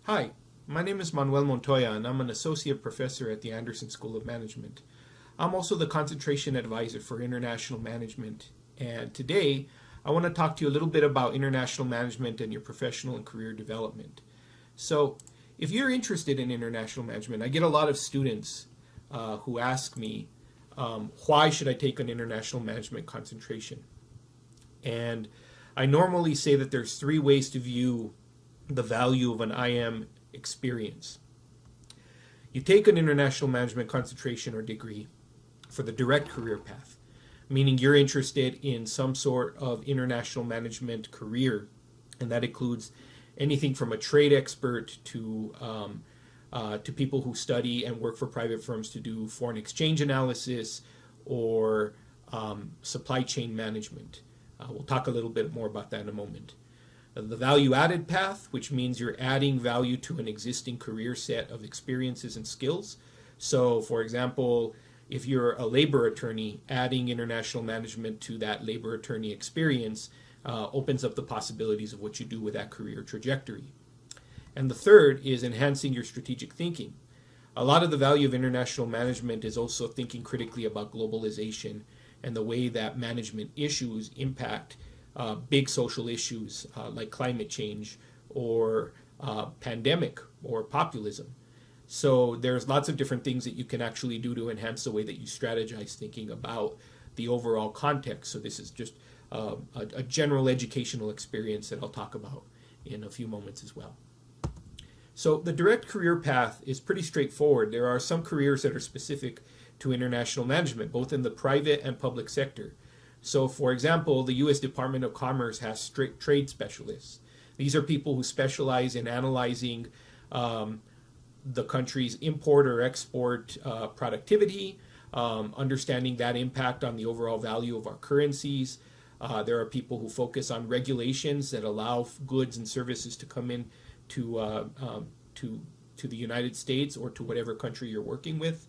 Hi, my name is Manuel Montoya, and I'm an associate professor at the Anderson School of Management. I'm also the concentration advisor for international management, and today I want to talk to you a little bit about international management and your professional and career development. So, if you're interested in international management, I get a lot of students who ask me, why should I take an international management concentration? And I normally say that there's three ways to view the value of an IM experience. You take an international management concentration or degree for the direct career path, meaning you're interested in some sort of international management career, and that includes anything from a trade expert to people who study and work for private firms to do foreign exchange analysis or supply chain management. We'll talk a little bit more about that in a moment. The value-added path, which means you're adding value to an existing career set of experiences and skills. So, for example, if you're a labor attorney, adding international management to that labor attorney experience opens up the possibilities of what you do with that career trajectory. And the third is enhancing your strategic thinking. A lot of the value of international management is also thinking critically about globalization and the way that management issues impact big social issues like climate change or pandemic or populism. So there's lots of different things that you can actually do to enhance the way that you strategize thinking about the overall context. So this is just a general educational experience that I'll talk about in a few moments as well. So the direct career path is pretty straightforward. There are some careers that are specific to international management, both in the private and public sector. So, for example, the U.S. Department of Commerce has strict trade specialists. These are people who specialize in analyzing the country's import or export productivity, understanding that impact on the overall value of our currencies. There are people who focus on regulations that allow goods and services to come in to the United States or to whatever country you're working with.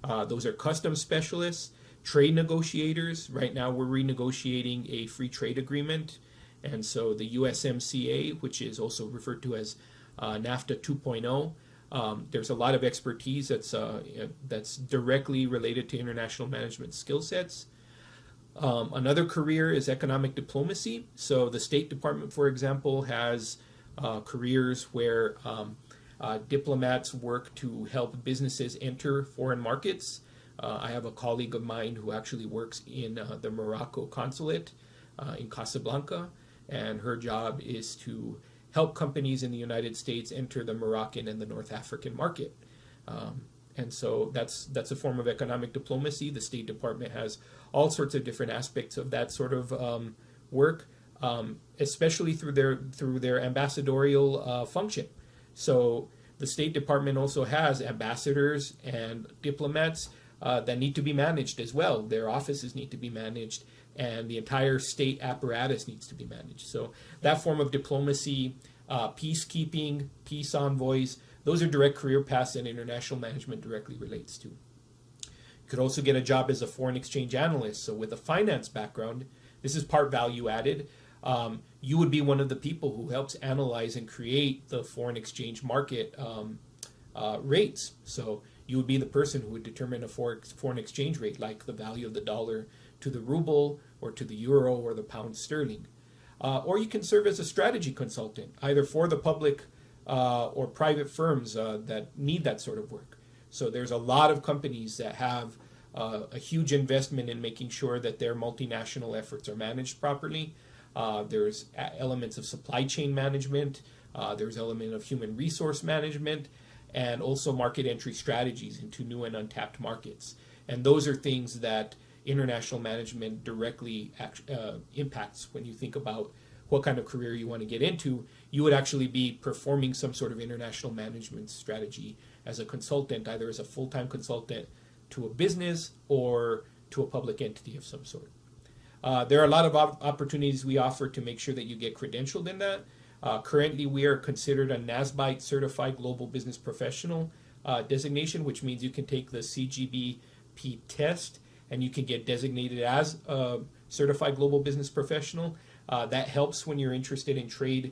Those are customs specialists. Trade negotiators. Right now we're renegotiating a free trade agreement, and so the USMCA, which is also referred to as NAFTA 2.0, there's a lot of expertise that's directly related to international management skill sets. Another career is economic diplomacy. So the State Department, for example, has careers where diplomats work to help businesses enter foreign markets. I have a colleague of mine who actually works in the Morocco consulate in Casablanca, and her job is to help companies in the United States enter the Moroccan and the North African market. And so that's a form of economic diplomacy. The State Department has all sorts of different aspects of that sort of work, especially through their ambassadorial function. So the State Department also has ambassadors and diplomats that need to be managed as well. Their offices need to be managed, and the entire state apparatus needs to be managed. So that form of diplomacy, peacekeeping, peace envoys, those are direct career paths that international management directly relates to. You could also get a job as a foreign exchange analyst. So with a finance background, this is part value added. You would be one of the people who helps analyze and create the foreign exchange market rates. So you would be the person who would determine a foreign exchange rate, like the value of the dollar to the ruble or to the euro or the pound sterling. Or you can serve as a strategy consultant, either for the public or private firms that need that sort of work. So there's a lot of companies that have a huge investment in making sure that their multinational efforts are managed properly. There's elements of supply chain management. There's element of human resource management, and also market entry strategies into new and untapped markets. And those are things that international management directly impacts when you think about what kind of career you want to get into. You would actually be performing some sort of international management strategy as a consultant, either as a full-time consultant to a business or to a public entity of some sort. There are a lot of opportunities we offer to make sure that you get credentialed in that. Currently, we are considered a NASBITE Certified Global Business Professional designation, which means you can take the CGBP test and you can get designated as a Certified Global Business Professional. That helps when you're interested in trade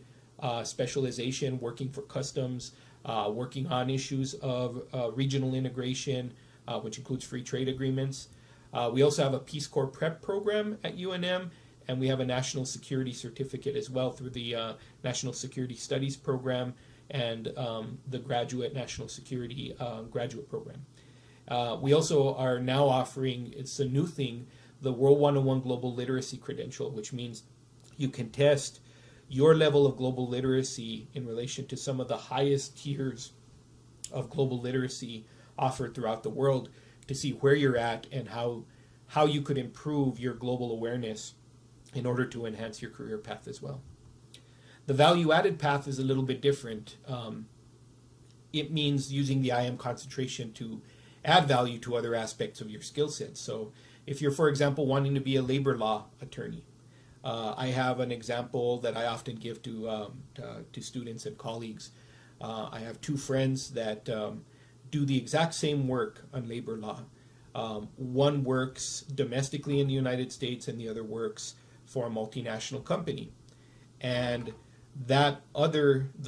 specialization, working for customs, working on issues of regional integration, which includes free trade agreements. We also have a Peace Corps prep program at UNM, and we have a national security certificate as well through the National Security Studies program and the Graduate National Security graduate program. We also are now offering, it's a new thing, the World 101 Global Literacy Credential, which means you can test your level of global literacy in relation to some of the highest tiers of global literacy offered throughout the world to see where you're at and how you could improve your global awareness in order to enhance your career path as well. The value-added path is a little bit different. It means using the IM concentration to add value to other aspects of your skill set. So if you're, for example, wanting to be a labor law attorney, I have an example that I often give to students and colleagues. I have two friends that do the exact same work on labor law. One works domestically in the United States and the other works for a multinational company. And the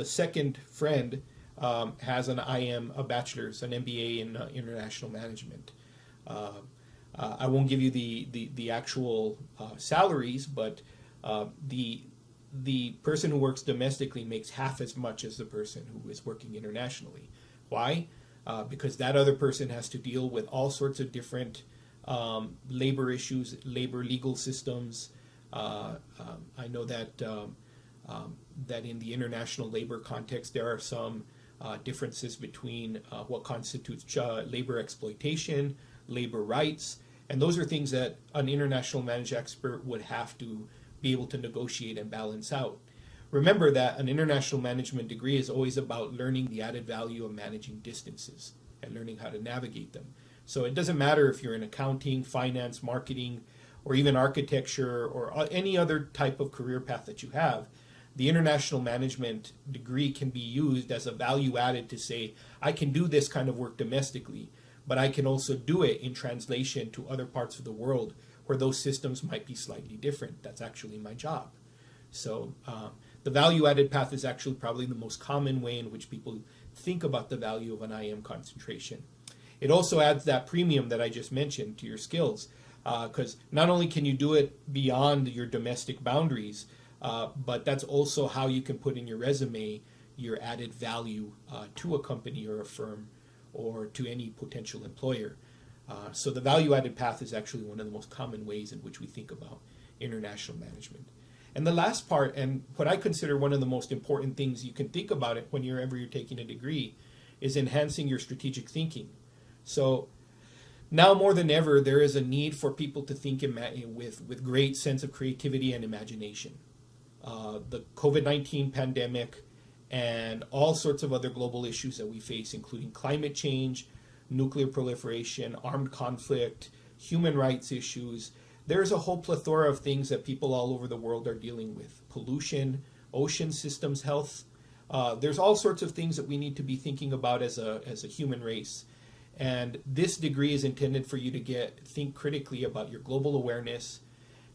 second friend, has an IM, a bachelor's, an MBA in international management. I won't give you the actual salaries, but the person who works domestically makes half as much as the person who is working internationally. Why? Because that other person has to deal with all sorts of different labor issues, labor legal systems. I know that that in the international labor context there are some differences between what constitutes labor exploitation, labor rights, and those are things that an international management expert would have to be able to negotiate and balance out. Remember that an international management degree is always about learning the added value of managing distances and learning how to navigate them. So it doesn't matter if you're in accounting, finance, marketing, or even architecture or any other type of career path that you have. The international management degree can be used as a value added to say, I can do this kind of work domestically, but I can also do it in translation to other parts of the world where those systems might be slightly different. That's actually my job. So the value added path is actually probably the most common way in which people think about the value of an IM concentration. It also adds that premium that I just mentioned to your skills, because not only can you do it beyond your domestic boundaries, but that's also how you can put in your resume your added value to a company or a firm or to any potential employer. So the value-added path is actually one of the most common ways in which we think about international management. And the last part, and what I consider one of the most important things you can think about it whenever you're taking a degree, is enhancing your strategic thinking. So now more than ever, there is a need for people to think with great sense of creativity and imagination. The COVID-19 pandemic and all sorts of other global issues that we face, including climate change, nuclear proliferation, armed conflict, human rights issues. There's a whole plethora of things that people all over the world are dealing with. Pollution, ocean systems health. There's all sorts of things that we need to be thinking about as a human race. And this degree is intended for you to think critically about your global awareness,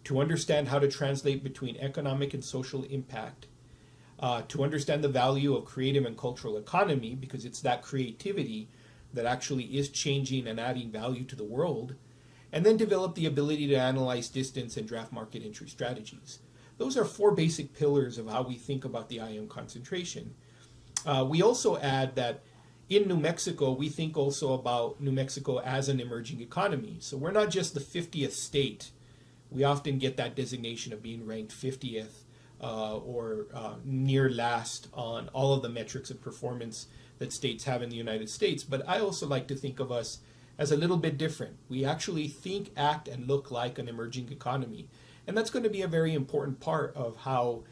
to understand how to translate between economic and social impact, to understand the value of creative and cultural economy, because it's that creativity that actually is changing and adding value to the world, and then develop the ability to analyze distance and draft market entry strategies. Those are four basic pillars of how we think about the IM concentration. We also add that in New Mexico, we think also about New Mexico as an emerging economy. So we're not just the 50th state. We often get that designation of being ranked 50th or near last on all of the metrics of performance that states have in the United States. But I also like to think of us as a little bit different. We actually think, act, and look like an emerging economy. And that's going to be a very important part of how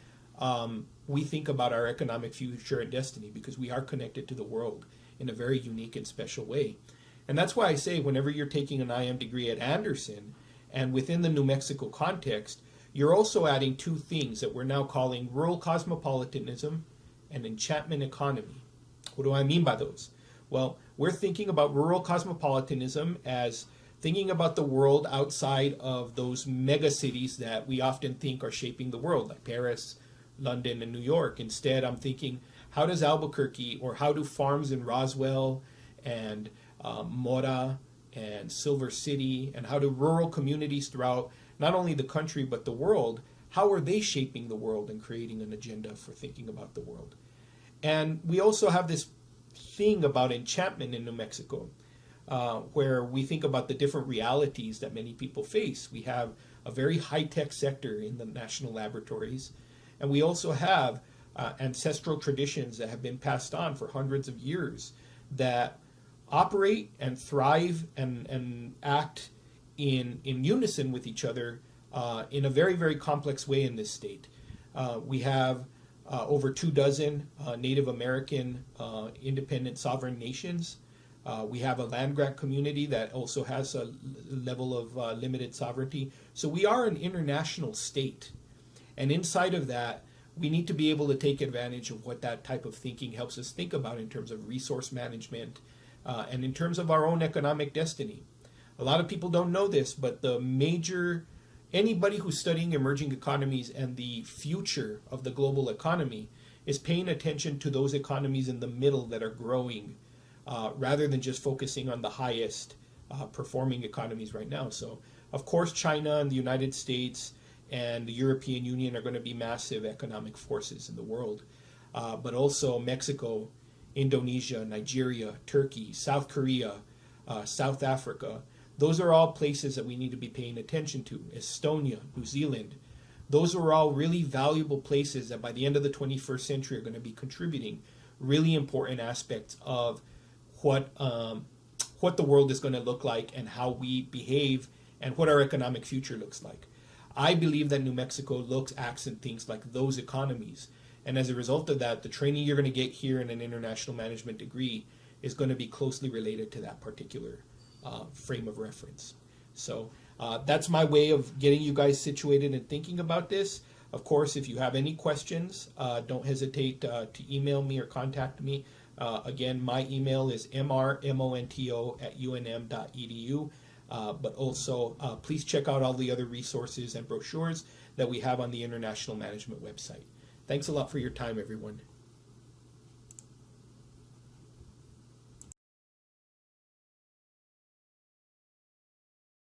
we think about our economic future and destiny, because we are connected to the world in a very unique and special way. And that's why I say whenever you're taking an IM degree at Anderson, and within the New Mexico context, you're also adding two things that we're now calling rural cosmopolitanism and enchantment economy. What do I mean by those? Well, we're thinking about rural cosmopolitanism as thinking about the world outside of those mega cities that we often think are shaping the world, like Paris, London and New York. Instead, I'm thinking, how does Albuquerque, or how do farms in Roswell and Mora and Silver City, and how do rural communities throughout not only the country but the world, how are they shaping the world and creating an agenda for thinking about the world? And we also have this thing about enchantment in New Mexico, where we think about the different realities that many people face. We have a very high-tech sector in the national laboratories, and we also have ancestral traditions that have been passed on for hundreds of years that operate and thrive and act in unison with each other in a very, very complex way in this state. We have over 24 Native American independent sovereign nations. We have a land-grant community that also has a level of limited sovereignty. So we are an international state. And inside of that, we need to be able to take advantage of what that type of thinking helps us think about in terms of resource management and in terms of our own economic destiny. A lot of people don't know this, but anybody who's studying emerging economies and the future of the global economy is paying attention to those economies in the middle that are growing, rather than just focusing on the highest performing economies right now. So, of course, China and the United States and the European Union are going to be massive economic forces in the world. But also Mexico, Indonesia, Nigeria, Turkey, South Korea, South Africa. Those are all places that we need to be paying attention to. Estonia, New Zealand. Those are all really valuable places that by the end of the 21st century are going to be contributing really important aspects of what the world is going to look like and how we behave and what our economic future looks like. I believe that New Mexico looks, acts, and thinks like those economies. And as a result of that, the training you're going to get here in an international management degree is going to be closely related to that particular frame of reference. So that's my way of getting you guys situated and thinking about this. Of course, if you have any questions, don't hesitate to email me or contact me. Again, my email is mrmonto@unm.edu. But also, please check out all the other resources and brochures that we have on the International Management website. Thanks a lot for your time, everyone.